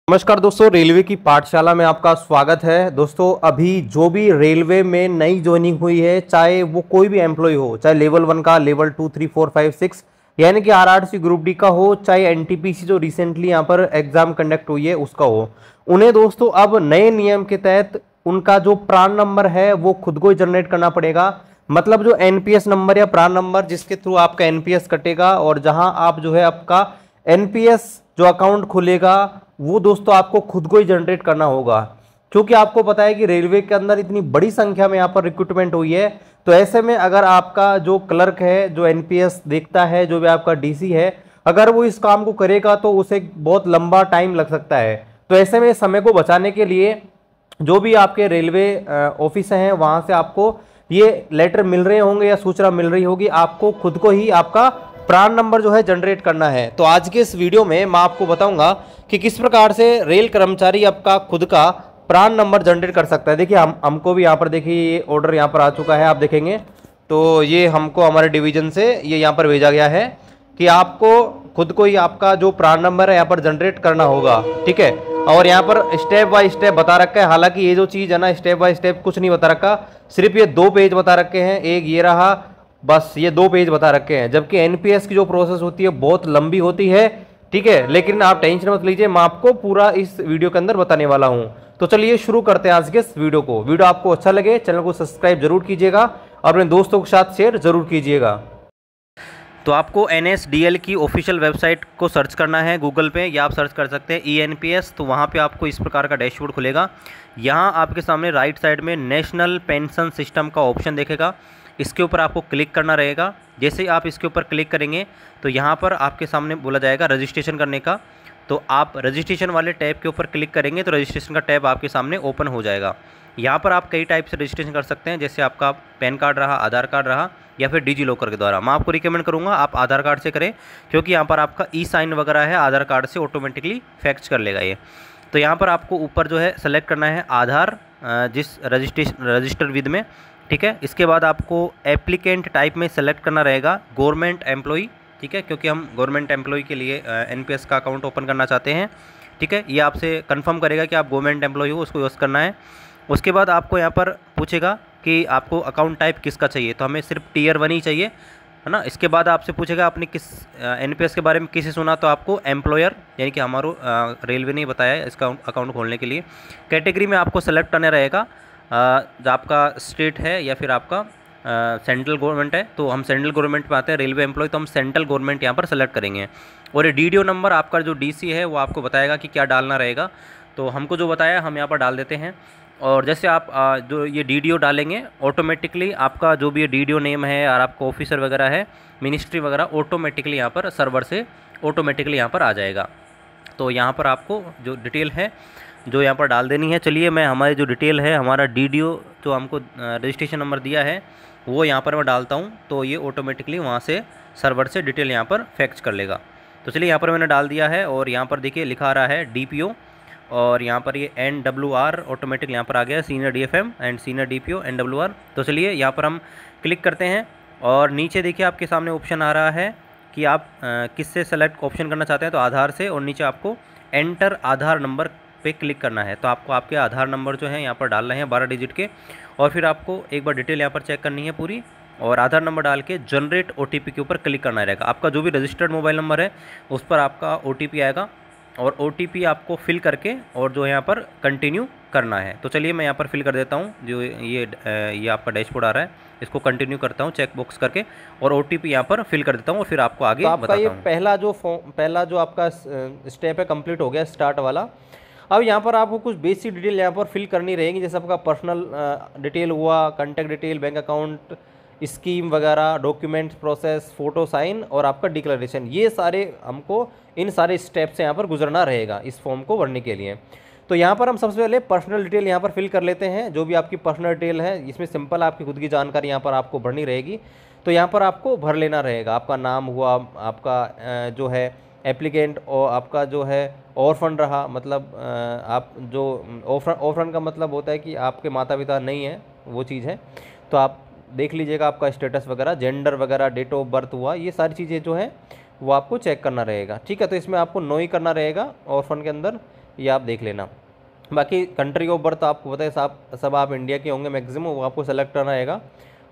नमस्कार दोस्तों, रेलवे की पाठशाला में आपका स्वागत है। दोस्तों, अभी जो भी रेलवे में नई ज्वाइनिंग हुई है, चाहे वो कोई भी एम्प्लॉय हो, चाहे लेवल 1 का, लेवल 2, 3, 4, 5, 6 यानी कि आरआरसी ग्रुप डी का हो, चाहे एनटीपीसी जो रिसेंटली यहाँ पर एग्जाम कंडक्ट हुई है उसका हो, उन्हें दोस्तों अब नए नियम के तहत उनका जो प्रान नंबर है वो खुद को ही जनरेट करना पड़ेगा। मतलब जो एनपीएस नंबर या प्रान नंबर जिसके थ्रू आपका एनपीएस कटेगा और जहां आप जो है आपका एनपीएस जो अकाउंट खुलेगा वो दोस्तों आपको खुद को ही जनरेट करना होगा। क्योंकि आपको पता है कि रेलवे के अंदर इतनी बड़ी संख्या में यहाँ पर रिक्रूटमेंट हुई है, तो ऐसे में अगर आपका जो क्लर्क है, जो एनपीएस देखता है, जो भी आपका डीसी है, अगर वो इस काम को करेगा तो उसे बहुत लंबा टाइम लग सकता है। तो ऐसे में समय को बचाने के लिए जो भी आपके रेलवे ऑफिस हैं वहां से आपको ये लेटर मिल रहे होंगे या सूचना मिल रही होगी, आपको खुद को ही आपका प्रान नंबर जो है जनरेट करना है। तो आज के इस वीडियो में मैं आपको बताऊंगा कि किस प्रकार से रेल कर्मचारी आपका खुद का प्रान नंबर जनरेट कर सकता है। देखिए हमको भी यहाँ पर देखिए ये ऑर्डर यहाँ पर आ चुका है, आप देखेंगे तो ये हमको हमारे डिवीजन से ये यहाँ पर भेजा गया है कि आपको खुद को ही आपका जो प्रान नंबर है यहाँ पर जनरेट करना होगा, ठीक है। और यहाँ पर स्टेप बाय स्टेप बता रखा है। हालांकि ये जो चीज़ है ना, स्टेप बाय स्टेप कुछ नहीं बता रखा, सिर्फ ये 2 पेज बता रखे हैं। एक ये रहा, बस ये 2 पेज बता रखे हैं। जबकि एनपीएस की जो प्रोसेस होती है बहुत लंबी होती है, ठीक है। लेकिन आप टेंशन मत लीजिए, मैं आपको पूरा इस वीडियो के अंदर बताने वाला हूं। तो चलिए शुरू करते हैं आज के इस वीडियो को। वीडियो आपको अच्छा लगे चैनल को सब्सक्राइब जरूर कीजिएगा और अपने दोस्तों के साथ शेयर जरूर कीजिएगा। तो आपको एनएसडीएल की ऑफिशियल वेबसाइट को सर्च करना है गूगल पे, या आप सर्च कर सकते हैं ईएनपीएस। तो वहाँ पे आपको इस प्रकार का डैशबोर्ड खुलेगा। यहाँ आपके सामने राइट साइड में नेशनल पेंशन सिस्टम का ऑप्शन देखेगा, इसके ऊपर आपको क्लिक करना रहेगा। जैसे ही आप इसके ऊपर क्लिक करेंगे तो यहाँ पर आपके सामने बोला जाएगा रजिस्ट्रेशन करने का। तो आप रजिस्ट्रेशन वाले टैब के ऊपर क्लिक करेंगे तो रजिस्ट्रेशन का टैब आपके सामने ओपन हो जाएगा। यहाँ पर आप कई टाइप से रजिस्ट्रेशन कर सकते हैं, जैसे आपका पैन कार्ड रहा, आधार कार्ड रहा, या फिर डिजी लॉकर के द्वारा। मैं आपको रिकमेंड करूँगा आप आधार कार्ड से करें, क्योंकि यहाँ पर आपका ई साइन वगैरह है, आधार कार्ड से ऑटोमेटिकली फैक्स कर लेगा ये। तो यहाँ पर आपको ऊपर जो है सेलेक्ट करना है आधार, जिस रजिस्टर विद में, ठीक है। इसके बाद आपको एप्लीकेंट टाइप में सेलेक्ट करना रहेगा गवर्नमेंट एम्प्लॉई, ठीक है, क्योंकि हम गवर्नमेंट एम्प्लॉई के लिए एनपीएस का अकाउंट ओपन करना चाहते हैं, ठीक है। ये आपसे कंफर्म करेगा कि आप गवर्नमेंट एम्प्लॉई हो, उसको यूज़ करना है। उसके बाद आपको यहाँ पर पूछेगा कि आपको अकाउंट टाइप किसका चाहिए, तो हमें सिर्फ टियर 1 ही चाहिए, है ना। इसके बाद आपसे पूछेगा आपने किस एनपीएस के बारे में किसे सुना, तो आपको एम्प्लॉयर यानी कि हमारा रेलवे ने बताया है इसका अकाउंट खोलने के लिए। कैटेगरी में आपको सेलेक्ट करना रहेगा जो आपका स्टेट है या फिर आपका सेंट्रल गवर्नमेंट है। तो हम सेंट्रल गवर्नमेंट में आते हैं, रेलवे एम्प्लॉय, तो हम सेंट्रल गवर्नमेंट यहाँ पर सेलेक्ट करेंगे। और ये डीडीओ नंबर आपका जो डीसी है वो आपको बताएगा कि क्या डालना रहेगा। तो हमको जो बताया हम यहाँ पर डाल देते हैं। और जैसे आप जो ये डीडीओ डालेंगे, ऑटोमेटिकली आपका जो भी ये डीडीओ नेम है और आपका ऑफिसर वगैरह है, मिनिस्ट्री वगैरह, ऑटोमेटिकली यहाँ पर सर्वर से ऑटोमेटिकली यहाँ पर आ जाएगा। तो यहाँ पर आपको जो डिटेल है जो यहाँ पर डाल देनी है। चलिए मैं हमारी जो डिटेल है, हमारा डीडीओ जो हमको रजिस्ट्रेशन नंबर दिया है वो यहाँ पर मैं डालता हूँ, तो ये ऑटोमेटिकली वहाँ से सर्वर से डिटेल यहाँ पर फैक्स कर लेगा। तो चलिए यहाँ पर मैंने डाल दिया है और यहाँ पर देखिए लिखा आ रहा है डीपीओ, और यहाँ पर ये NWR ऑटोमेटिक यहाँ पर आ गया, senior DFM and senior DPO NWR। तो चलिए यहाँ पर हम क्लिक करते हैं और नीचे देखिए आपके सामने ऑप्शन आ रहा है कि आप किससे सेलेक्ट ऑप्शन करना चाहते हैं, तो आधार से, और नीचे आपको एंटर आधार नंबर पे क्लिक करना है। तो आपको आपके आधार नंबर जो है यहाँ पर डालना है 12 डिजिट के, और फिर आपको एक बार डिटेल यहाँ पर चेक करनी है पूरी, और आधार नंबर डाल के जनरेट ओटीपी के ऊपर क्लिक करना रहेगा। आपका जो भी रजिस्टर्ड मोबाइल नंबर है उस पर आपका ओटीपी आएगा, और ओटीपी आपको फिल करके और जो यहाँ पर कंटिन्यू करना है। तो चलिए मैं यहाँ पर फिल कर देता हूँ। जो ये आपका डैशबोर्ड आ रहा है, इसको कंटिन्यू करता हूँ चेक बॉक्स करके, और ओटीपी यहाँ पर फिल कर देता हूँ, और फिर आपको आगे बताता हूँ। पहला जो आपका स्टेप है कंप्लीट हो गया, स्टार्ट वाला। अब यहाँ पर आपको कुछ बेसिक डिटेल यहाँ पर फिल करनी रहेगी, जैसे आपका पर्सनल डिटेल हुआ, contact detail, bank account, scheme वगैरह, डॉक्यूमेंट प्रोसेस, फोटो साइन और आपका डिक्लेरेशन। ये सारे हमको इन सारे स्टेप से यहाँ पर गुजरना रहेगा इस फॉर्म को भरने के लिए। तो यहाँ पर हम सबसे पहले पर्सनल डिटेल यहाँ पर फिल कर लेते हैं। जो भी आपकी पर्सनल डिटेल है, इसमें सिंपल आपकी खुद की जानकारी यहाँ पर आपको भरनी रहेगी। तो यहाँ पर आपको भर लेना रहेगा, आपका नाम हुआ, आपका जो है एप्लीकेंट, और आपका जो है ऑर्फन रहा, मतलब आप जो ऑर्फन का मतलब होता है कि आपके माता पिता नहीं है, वो चीज़ है। तो आप देख लीजिएगा आपका स्टेटस वगैरह, जेंडर वगैरह, डेट ऑफ बर्थ हुआ, ये सारी चीज़ें जो हैं वो आपको चेक करना रहेगा, ठीक है। तो इसमें आपको नो ही करना रहेगा ऑर्फन के अंदर, ये आप देख लेना। बाकी कंट्री ऑफ बर्थ आपको पता है सब आप इंडिया के होंगे मैक्सिमम, वो आपको सेलेक्ट करना रहेगा।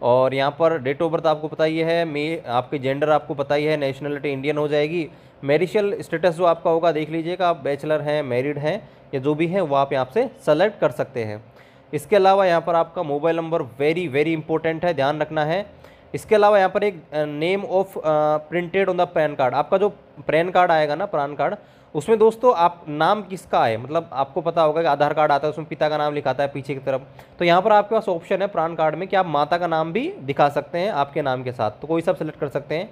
और यहाँ पर डेट ऑफ बर्थ आपको पता ही है, आपके जेंडर आपको पता ही है, नेशनलिटी इंडियन हो जाएगी। मैरिशल स्टेटस जो आपका होगा देख लीजिएगा, आप बैचलर हैं, मैरिड हैं या जो भी है वो आप यहाँ से सेलेक्ट कर सकते हैं। इसके अलावा यहाँ पर आपका mobile number very very important है, ध्यान रखना है। इसके अलावा यहाँ पर एक name of printed on the pan card, आपका जो पैन कार्ड आएगा ना, पैन कार्ड, उसमें दोस्तों आप नाम किसका है, मतलब आपको पता होगा कि आधार कार्ड आता है उसमें पिता का नाम लिखाता है पीछे की तरफ, तो यहाँ पर आपके पास ऑप्शन है पैन कार्ड में कि आप माता का नाम भी दिखा सकते हैं आपके नाम के साथ, तो कोई सब सेलेक्ट कर सकते हैं।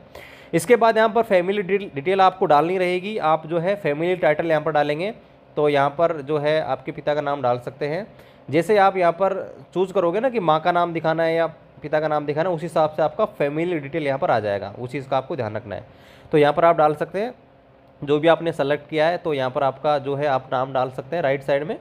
इसके बाद यहाँ पर फैमिली डिटेल आपको डालनी रहेगी, आप जो है फैमिली टाइटल यहाँ पर डालेंगे, तो यहाँ पर जो है आपके पिता का नाम डाल सकते हैं। जैसे आप यहाँ पर चूज़ करोगे ना कि माँ का नाम दिखाना है या पिता का नाम दिखाना है, उस हिसाब से आपका फैमिली डिटेल यहाँ पर आ जाएगा, उस चीज़ का आपको ध्यान रखना है। तो यहाँ पर आप डाल सकते हैं जो भी आपने सेलेक्ट किया है, तो यहाँ पर आपका जो है आप नाम डाल सकते हैं राइट साइड में,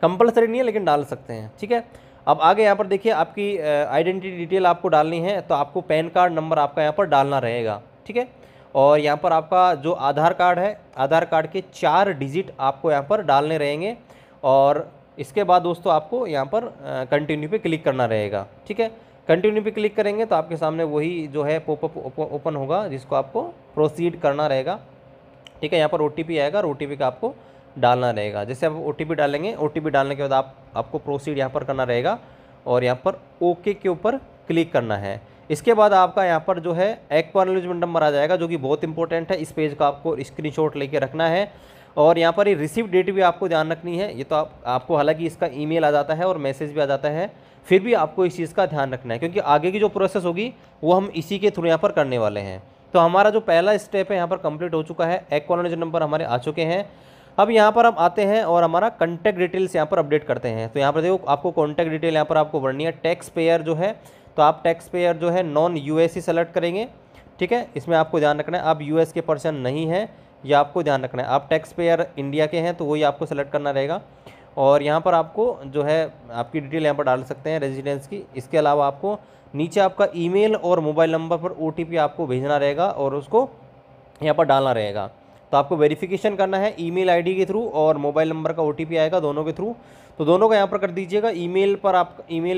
कंपलसरी नहीं है लेकिन डाल सकते हैं, ठीक है। अब आगे यहाँ पर देखिए आपकी आइडेंटिटी डिटेल आपको डालनी है, तो आपको पैन कार्ड नंबर आपका यहाँ पर डालना रहेगा, ठीक है। और यहाँ पर आपका जो आधार कार्ड है, आधार कार्ड के 4 डिजिट आपको यहाँ पर डालने रहेंगे। और इसके बाद दोस्तों आपको यहाँ पर कंटिन्यू पे क्लिक करना रहेगा, ठीक है। कंटिन्यू पे क्लिक करेंगे तो आपके सामने वही जो है पॉपअप ओपन होगा जिसको आपको प्रोसीड करना रहेगा, ठीक है। यहाँ पर OTP आएगा और OTP का आपको डालना रहेगा। जैसे आप OTP डालेंगे, OTP डालने के बाद आपको प्रोसीड यहाँ पर करना रहेगा और यहाँ पर ओके के ऊपर क्लिक करना है। इसके बाद आपका यहाँ पर जो है एक्नॉलेजमेंट नंबर आ जाएगा, जो कि बहुत इंपॉर्टेंट है, इस पेज का आपको स्क्रीनशॉट लेके रखना है। और यहाँ पर ये रिसीव डेट भी आपको ध्यान रखनी है, ये तो आपको हालांकि इसका ईमेल आ जाता है और मैसेज भी आ जाता है, फिर भी आपको इस चीज़ का ध्यान रखना है क्योंकि आगे की जो प्रोसेस होगी वो हम इसी के थ्रू यहाँ पर करने वाले हैं। तो हमारा जो पहला स्टेप है यहाँ पर कंप्लीट हो चुका है, एक्नॉलेज नंबर हमारे आ चुके हैं। अब यहाँ पर हम आते हैं और हमारा कॉन्टैक्ट डिटेल्स यहाँ पर अपडेट करते हैं। तो यहाँ पर देखो आपको कॉन्टैक्ट डिटेल यहाँ पर आपको भरनी है। टैक्स पेयर जो है, तो आप टैक्स पेयर जो है नॉन US ही सेलेक्ट करेंगे, ठीक है। इसमें आपको ध्यान रखना है आप US के पर्सन नहीं है, यह आपको ध्यान रखना है। आप टैक्स पेयर इंडिया के हैं तो वही आपको सेलेक्ट करना रहेगा। और यहाँ पर आपको जो है आपकी डिटेल यहाँ पर डाल सकते हैं रेजिडेंस की। इसके अलावा आपको नीचे आपका ईमेल और मोबाइल नंबर पर OTP आपको भेजना रहेगा और उसको यहाँ पर डालना रहेगा। तो आपको वेरिफिकेशन करना है ईमेल ID के थ्रू और मोबाइल नंबर का OTP आएगा दोनों के थ्रू, तो दोनों का यहाँ पर कर दीजिएगा। ईमेल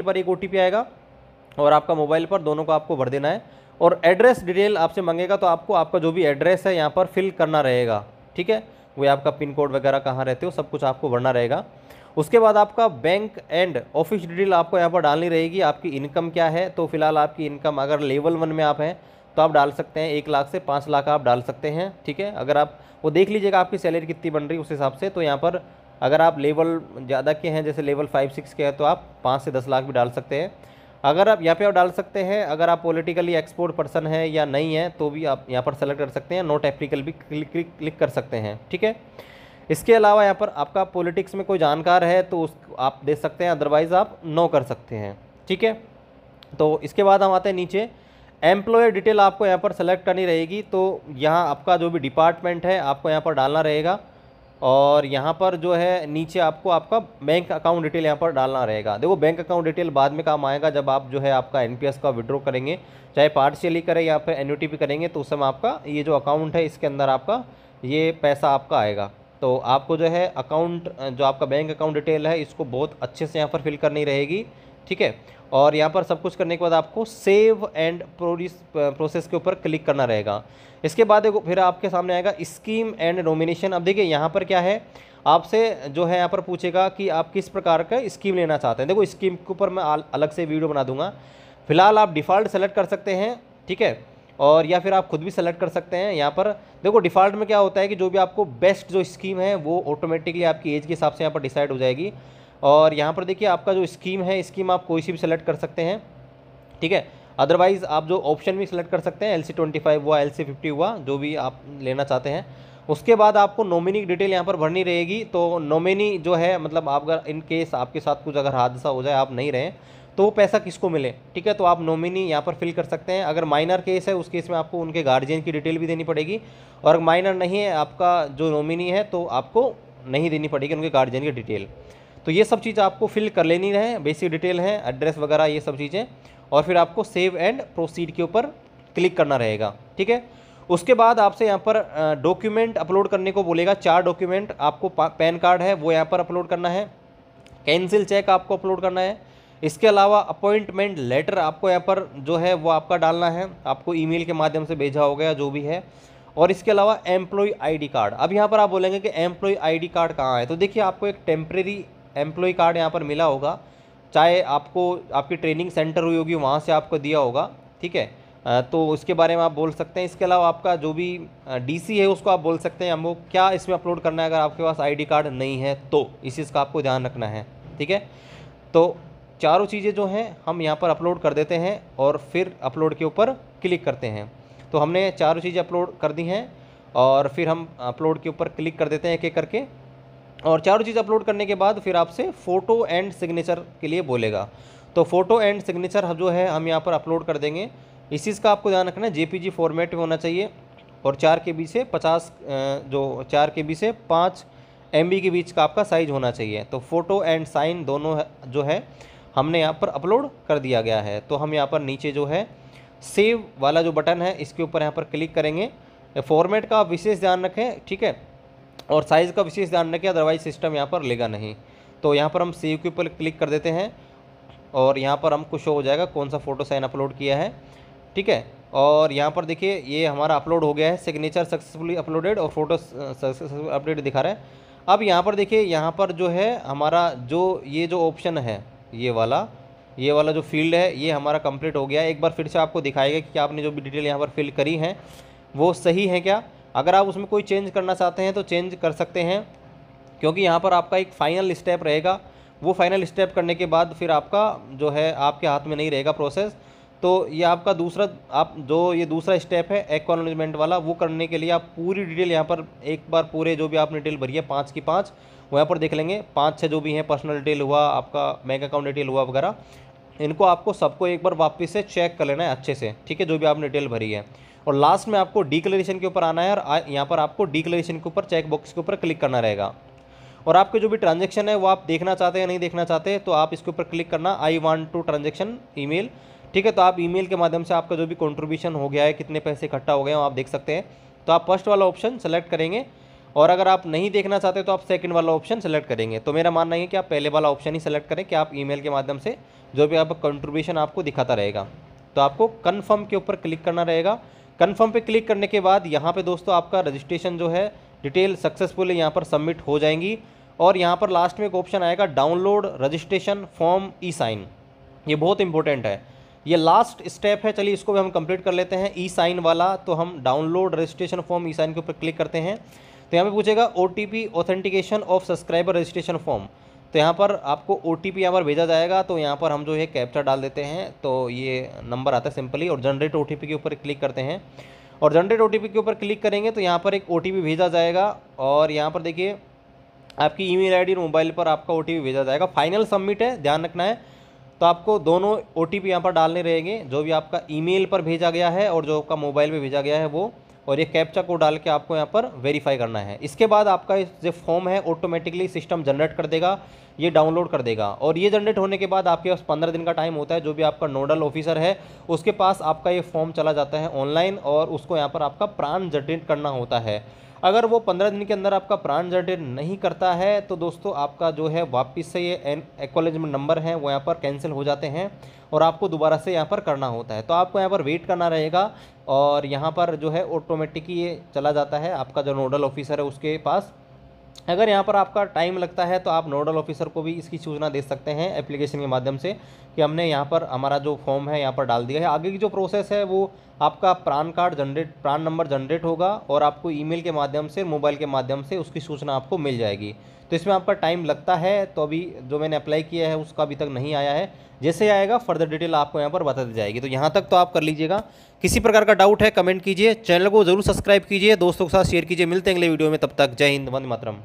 पर एक OTP आएगा और आपका मोबाइल पर, दोनों को आपको भर देना है। और एड्रेस डिटेल आपसे मांगेगा तो आपको आपका जो भी एड्रेस है यहाँ पर फिल करना रहेगा, ठीक है। वो आपका पिन कोड वगैरह कहाँ रहते हो सब कुछ आपको भरना रहेगा। उसके बाद आपका बैंक एंड ऑफिस डिटेल आपको यहाँ पर डालनी रहेगी। आपकी इनकम क्या है, तो फिलहाल आपकी इनकम अगर लेवल 1 में आप हैं तो आप डाल सकते हैं 1 लाख से 5 लाख आप डाल सकते हैं, ठीक है। अगर आप वो देख लीजिएगा आपकी सैलरी कितनी बन रही है उस हिसाब से। तो यहाँ पर अगर आप लेवल ज़्यादा के हैं, जैसे लेवल 5-6 के हैं, तो आप 5 से 10 लाख भी डाल सकते हैं। अगर आप यहाँ पे आप डाल सकते हैं अगर आप पॉलिटिकली एक्सपोर्ट पर्सन है या नहीं है तो भी आप यहाँ पर सेलेक्ट कर सकते हैं, नॉट एप्लीकेबल भी क्लिक कर सकते हैं, ठीक है। इसके अलावा यहाँ पर आपका पॉलिटिक्स में कोई जानकार है तो उस आप दे सकते हैं, अदरवाइज़ आप नो कर सकते हैं, ठीक है। तो इसके बाद हम आते हैं नीचे, एम्प्लॉयर डिटेल आपको यहाँ पर सेलेक्ट करनी रहेगी। तो यहाँ आपका जो भी डिपार्टमेंट है आपको यहाँ पर डालना रहेगा और यहाँ पर जो है नीचे आपको आपका बैंक अकाउंट डिटेल यहाँ पर डालना रहेगा। देखो बैंक अकाउंट डिटेल बाद में काम आएगा, जब आप जो है आपका NPS का विड्रॉ करेंगे, चाहे पार्शियली करें या फिर एन्युटी पे करेंगे, तो उस समय आपका ये जो अकाउंट है इसके अंदर आपका ये पैसा आपका आएगा। तो आपको जो है अकाउंट जो आपका बैंक अकाउंट डिटेल है इसको बहुत अच्छे से यहाँ पर फिल करनी रहेगी, ठीक है। और यहाँ पर सब कुछ करने के बाद आपको सेव एंड प्रोसेस के ऊपर क्लिक करना रहेगा। इसके बाद देखो फिर आपके सामने आएगा स्कीम एंड नॉमिनेशन। अब देखिए यहाँ पर क्या है, आपसे जो है यहाँ पर पूछेगा कि आप किस प्रकार का स्कीम लेना चाहते हैं। देखो स्कीम के ऊपर मैं अलग से वीडियो बना दूंगा, फिलहाल आप डिफ़ॉल्ट सेलेक्ट कर सकते हैं, ठीक है। और या फिर आप खुद भी सेलेक्ट कर सकते हैं। यहाँ पर देखो डिफ़ॉल्ट में क्या होता है कि जो भी आपको बेस्ट जो स्कीम है वो ऑटोमेटिकली आपकी एज के हिसाब से यहाँ पर डिसाइड हो जाएगी। और यहाँ पर देखिए आपका जो स्कीम है, स्कीम आप कोई सी भी सेलेक्ट कर सकते हैं, ठीक है। अदरवाइज़ आप जो ऑप्शन भी सेलेक्ट कर सकते हैं, LC25 हुआ, LC50 हुआ, जो भी आप लेना चाहते हैं। उसके बाद आपको नॉमिनी डिटेल यहाँ पर भरनी रहेगी। तो नॉमिनी जो है मतलब आप अगर इन केस आपके साथ कुछ अगर हादसा हो जाए, आप नहीं रहें, तो वो पैसा किसको मिले, ठीक है। तो आप नॉमिनी यहाँ पर फिल कर सकते हैं। अगर माइनर केस है उस केस में आपको उनके गार्जियन की डिटेल भी देनी पड़ेगी, और माइनर नहीं है आपका जो नॉमिनी है तो आपको नहीं देनी पड़ेगी उनके गार्जियन की डिटेल। तो ये सब चीज़ आपको फिल कर लेनी है, बेसिक डिटेल है, एड्रेस वगैरह ये सब चीज़ें। और फिर आपको सेव एंड प्रोसीड के ऊपर क्लिक करना रहेगा, ठीक है। उसके बाद आपसे यहाँ पर डॉक्यूमेंट अपलोड करने को बोलेगा। 4 डॉक्यूमेंट आपको, पैन कार्ड है वो यहाँ पर अपलोड करना है, कैंसिल चेक आपको अपलोड करना है, इसके अलावा अपॉइंटमेंट लेटर आपको यहाँ पर जो है वो आपका डालना है, आपको ईमेल के माध्यम से भेजा हो गया जो भी है, और इसके अलावा एम्प्लॉय आईडी कार्ड। अब यहाँ पर आप बोलेंगे कि एम्प्लॉय आईडी कार्ड कहाँ है, तो देखिए आपको एक टेम्प्रेरी एम्प्लॉय कार्ड यहाँ पर मिला होगा, चाहे आपको आपकी ट्रेनिंग सेंटर हुई होगी वहाँ से आपको दिया होगा, ठीक है। तो उसके बारे में आप बोल सकते हैं। इसके अलावा आपका जो भी डीसी है उसको आप बोल सकते हैं हमको क्या इसमें अपलोड करना है, अगर आपके पास आईडी कार्ड नहीं है तो इस चीज़ का आपको ध्यान रखना है, ठीक है। तो चारों चीज़ें जो हैं हम यहाँ पर अपलोड कर देते हैं और फिर अपलोड के ऊपर क्लिक करते हैं। तो हमने चारों चीज़ें अपलोड कर दी हैं और फिर हम अपलोड के ऊपर क्लिक कर देते हैं एक एक करके, और चारों चीज़ अपलोड करने के बाद फिर आपसे फ़ोटो एंड सिग्नेचर के लिए बोलेगा। तो फ़ोटो एंड सिग्नेचर जो है हम यहाँ पर अपलोड कर देंगे। इस चीज़ का आपको ध्यान रखना है, जेपीजी फॉर्मेट में होना चाहिए और 4 KB से 50 जो 4 KB से 5 MB के बीच का आपका साइज़ होना चाहिए। तो फ़ोटो एंड साइन दोनों जो है हमने यहाँ पर अपलोड कर दिया गया है। तो हम यहाँ पर नीचे जो है सेव वाला जो बटन है इसके ऊपर यहाँ पर क्लिक करेंगे। फॉर्मेट का आप विशेष ध्यान रखें, ठीक है, और साइज़ का विशेष ध्यान रखें, अदरवाइज सिस्टम यहाँ पर लेगा नहीं। तो यहाँ पर हम सेव के ऊपर क्लिक कर देते हैं और यहाँ पर हमको शो हो जाएगा कौन सा फ़ोटो साइन अपलोड किया है, ठीक है। और यहाँ पर देखिए ये हमारा अपलोड हो गया है, सिग्नेचर सक्सेसफुली अपलोडेड और फोटो सक्सेसफुल अपडेट दिखा रहा है। अब यहाँ पर देखिए यहाँ पर जो है हमारा ये जो ऑप्शन है ये वाला जो फील्ड है ये हमारा कंप्लीट हो गया है। एक बार फिर से आपको दिखाएगा कि आपने जो भी डिटेल यहाँ पर फिल करी है वो सही है क्या। अगर आप उसमें कोई चेंज करना चाहते हैं तो चेंज कर सकते हैं, क्योंकि यहाँ पर आपका एक फ़ाइनल स्टेप रहेगा। वो फाइनल स्टेप करने के बाद फिर आपका जो है आपके हाथ में नहीं रहेगा प्रोसेस। तो ये आपका दूसरा स्टेप है एक्नॉलेजमेंट वाला, वो करने के लिए आप पूरी डिटेल यहाँ पर एक बार पूरे जो भी आपने डिटेल भरी है 5 की 5 वो यहाँ पर देख लेंगे। 5-6 जो भी हैं, पर्सनल डिटेल हुआ, आपका बैंक अकाउंट डिटेल हुआ वगैरह, इनको आपको सबको एक बार वापस से चेक कर लेना है अच्छे से, ठीक है, जो भी आपने डिटेल भरी है। और लास्ट में आपको डिक्लेरेशन के ऊपर आना है और यहाँ पर आपको डिक्लेरेशन के ऊपर चेक बॉक्स के ऊपर क्लिक करना रहेगा। और आपके जो भी ट्रांजैक्शन है वो आप देखना चाहते हैं या नहीं देखना चाहते तो आप इसके ऊपर क्लिक करना, I want to transaction email, ठीक है। तो आप ईमेल के माध्यम से आपका जो भी कंट्रीब्यूशन हो गया है, कितने पैसे इकट्ठा हो गए हैं, आप देख सकते हैं। तो आप फर्स्ट वाला ऑप्शन सेलेक्ट करेंगे और अगर आप नहीं देखना चाहते तो आप सेकंड वाला ऑप्शन सेलेक्ट करेंगे। तो मेरा मानना है कि आप पहले वाला ऑप्शन ही सेलेक्ट करें कि आप ईमेल के माध्यम से जो भी आपका कंट्रीब्यूशन आपको दिखाता रहेगा। तो आपको कन्फर्म के ऊपर क्लिक करना रहेगा। कन्फर्म पे क्लिक करने के बाद यहाँ पे दोस्तों आपका रजिस्ट्रेशन जो है डिटेल सक्सेसफुली यहाँ पर सबमिट हो जाएंगी। और यहाँ पर लास्ट में एक ऑप्शन आएगा डाउनलोड रजिस्ट्रेशन फॉर्म ई साइन, ये बहुत इंपॉर्टेंट है, ये लास्ट स्टेप है। चलिए इसको भी हम कंप्लीट कर लेते हैं। ई साइन वाला तो हम डाउनलोड रजिस्ट्रेशन फॉर्म ई साइन के ऊपर क्लिक करते हैं। तो यहाँ पे पूछेगा OTP authentication of subscriber registration form. तो यहाँ पर आपको OTP यहाँ पर भेजा जाएगा। तो यहाँ पर हम जो है कैप्चा डाल देते हैं, तो ये नंबर आता है सिंपली, और जनरेट OTP के ऊपर क्लिक करते हैं। और जनरेट OTP के ऊपर क्लिक करेंगे तो यहाँ पर एक OTP भेजा जाएगा और यहाँ पर देखिए आपकी ईमेल आईडी और मोबाइल पर आपका OTP भेजा जाएगा। फाइनल सबमिट है, ध्यान रखना है। तो आपको दोनों OTP यहाँ पर डालने रहेंगे, जो भी आपका ईमेल पर भेजा गया है और जो आपका मोबाइल पे भेजा गया है वो, और ये कैप्चा कोड डाल के आपको यहाँ पर वेरीफाई करना है। इसके बाद आपका जो फॉर्म है ऑटोमेटिकली सिस्टम जनरेट कर देगा, ये डाउनलोड कर देगा। और ये जनरेट होने के बाद आपके पास 15 दिन का टाइम होता है, जो भी आपका नोडल ऑफिसर है उसके पास आपका ये फॉर्म चला जाता है ऑनलाइन और उसको यहाँ पर आपका प्राण जनरेट करना होता है। अगर वो 15 दिन के अंदर आपका प्राण जनरेट नहीं करता है तो दोस्तों आपका जो है वापस से ये एक्नॉलेजमेंट नंबर है वो यहाँ पर कैंसिल हो जाते हैं और आपको दोबारा से यहाँ पर करना होता है। तो आपको यहाँ पर वेट करना रहेगा और यहाँ पर जो है ऑटोमेटिक ये चला जाता है आपका जो नोडल ऑफिसर है उसके पास। अगर यहाँ पर आपका टाइम लगता है तो आप नोडल ऑफिसर को भी इसकी सूचना दे सकते हैं एप्लीकेशन के माध्यम से कि हमने यहाँ पर हमारा जो फॉर्म है यहाँ पर डाल दिया है। आगे की जो प्रोसेस है वो आपका प्राण नंबर जनरेट होगा और आपको ईमेल के माध्यम से, मोबाइल के माध्यम से उसकी सूचना आपको मिल जाएगी। तो इसमें आपका टाइम लगता है, तो अभी जो मैंने अप्लाई किया है उसका अभी तक नहीं आया है। जैसे आएगा फर्दर डिटेल आपको यहाँ पर बता दी जाएगी। तो यहाँ तक तो आप कर लीजिएगा। किसी प्रकार का डाउट है कमेंट कीजिए, चैनल को जरूर सब्सक्राइब कीजिए, दोस्तों के साथ शेयर कीजिए। मिलते हैं अगले वीडियो में, तब तक जय हिंद, वंदे मातरम।